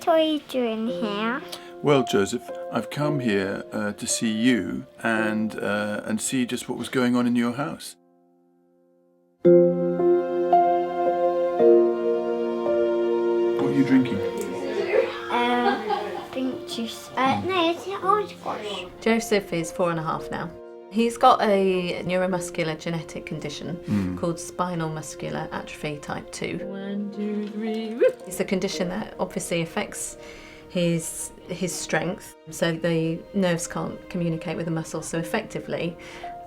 What are you doing here? Well, Joseph, I've come here to see you and see just what was going on in your house. What are you drinking? Drink juice. No, it's an orange squash. Joseph is 4.5 now. He's got a neuromuscular genetic condition called spinal muscular atrophy type 2. 1, 2, 3. It's a condition that obviously affects his strength, so the nerves can't communicate with the muscles. So effectively,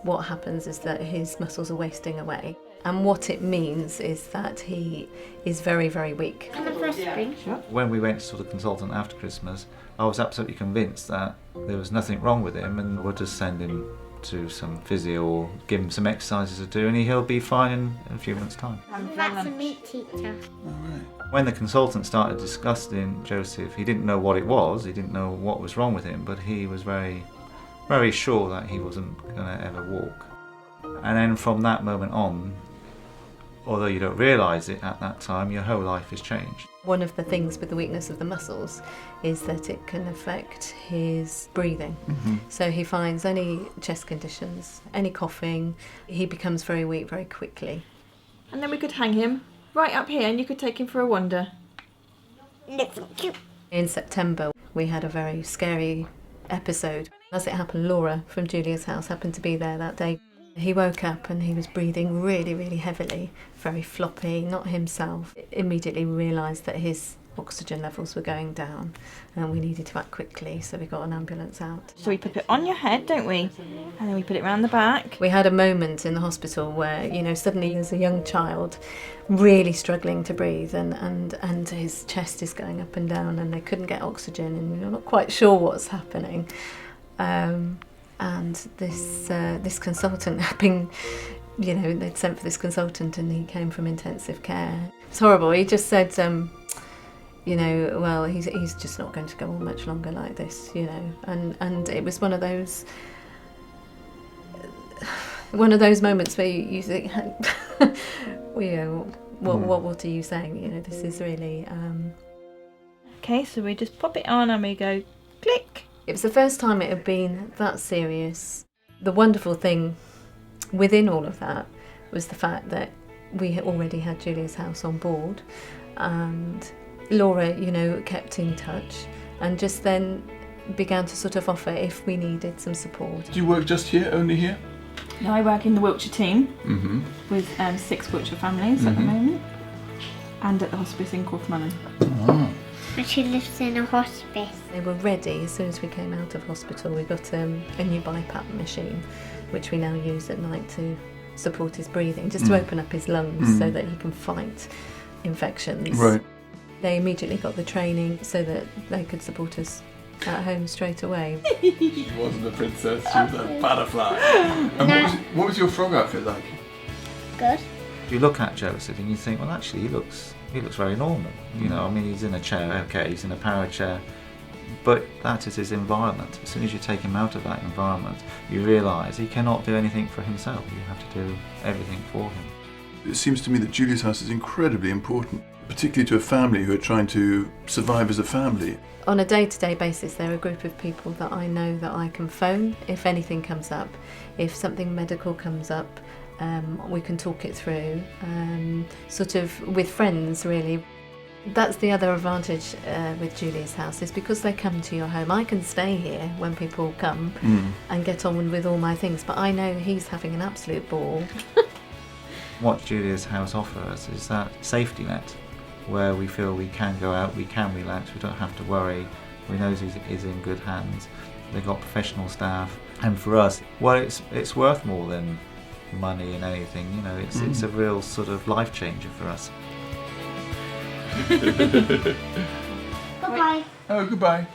what happens is that his muscles are wasting away. And what it means is that he is very, very weak. Can I first drink? When we went to the consultant after Christmas, I was absolutely convinced that there was nothing wrong with him, and we'll just send him to some physio or give him some exercises to do, and he'll be fine in a few months' time. That's a meat teacher. All right. When the consultant started discussing Joseph, he didn't know what it was, he didn't know what was wrong with him, but he was very, very sure that he wasn't going to ever walk. And then from that moment on, although you don't realise it at that time, your whole life has changed. One of the things with the weakness of the muscles is that it can affect his breathing. So he finds any chest conditions, any coughing, he becomes very weak very quickly. And then we could hang him right up here and you could take him for a wander. In September, we had a very scary episode. As it happened, Laura from Julia's house happened to be there that day. He woke up and he was breathing really, really heavily, very floppy, not himself. Immediately realised that his oxygen levels were going down and we needed to act quickly, so we got an ambulance out. So we put it on your head, don't we? And then we put it round the back. We had a moment in the hospital where, suddenly there's a young child really struggling to breathe and his chest is going up and down and they couldn't get oxygen and you're not quite sure what's happening. And this consultant had been, they'd sent for this consultant and he came from intensive care. It's horrible. He just said, well, he's just not going to go on much longer like this, And it was one of those moments where you think, what are you saying? This is really... Okay, so we just pop it on and we go click. It was the first time it had been that serious. The wonderful thing within all of that was the fact that we had already had Julia's house on board and Laura, kept in touch and just then began to sort of offer if we needed some support. Do you work just here, only here? Now I work in the Wiltshire team with 6 Wiltshire families at the moment and at the Hospice in Corfmullen. Oh. And she lives in a hospice. They were ready as soon as we came out of hospital. We got a new BiPAP machine, which we now use at night to support his breathing, just to open up his lungs so that he can fight infections. Right. They immediately got the training so that they could support us at home straight away. She wasn't a princess, she was a butterfly. And what was your frog outfit like? Good. You look at Joseph and you think, well, actually, he looks very normal. He's in a chair, okay, he's in a power chair, but that is his environment. As soon as you take him out of that environment, you realise he cannot do anything for himself. You have to do everything for him. It seems to me that Julia's house is incredibly important, particularly to a family who are trying to survive as a family. On a day-to-day basis, they're a group of people that I know that I can phone if anything comes up. If something medical comes up, we can talk it through, sort of with friends, really. That's the other advantage with Julia's house, is because they come to your home. I can stay here when people come and get on with all my things, but I know he's having an absolute ball. What Julia's house offers is that safety net where we feel we can go out, we can relax, we don't have to worry, we know he's in good hands. They've got professional staff, and for us, well, it's worth more than money and anything, it's a real sort of life changer for us. Goodbye. Oh, goodbye.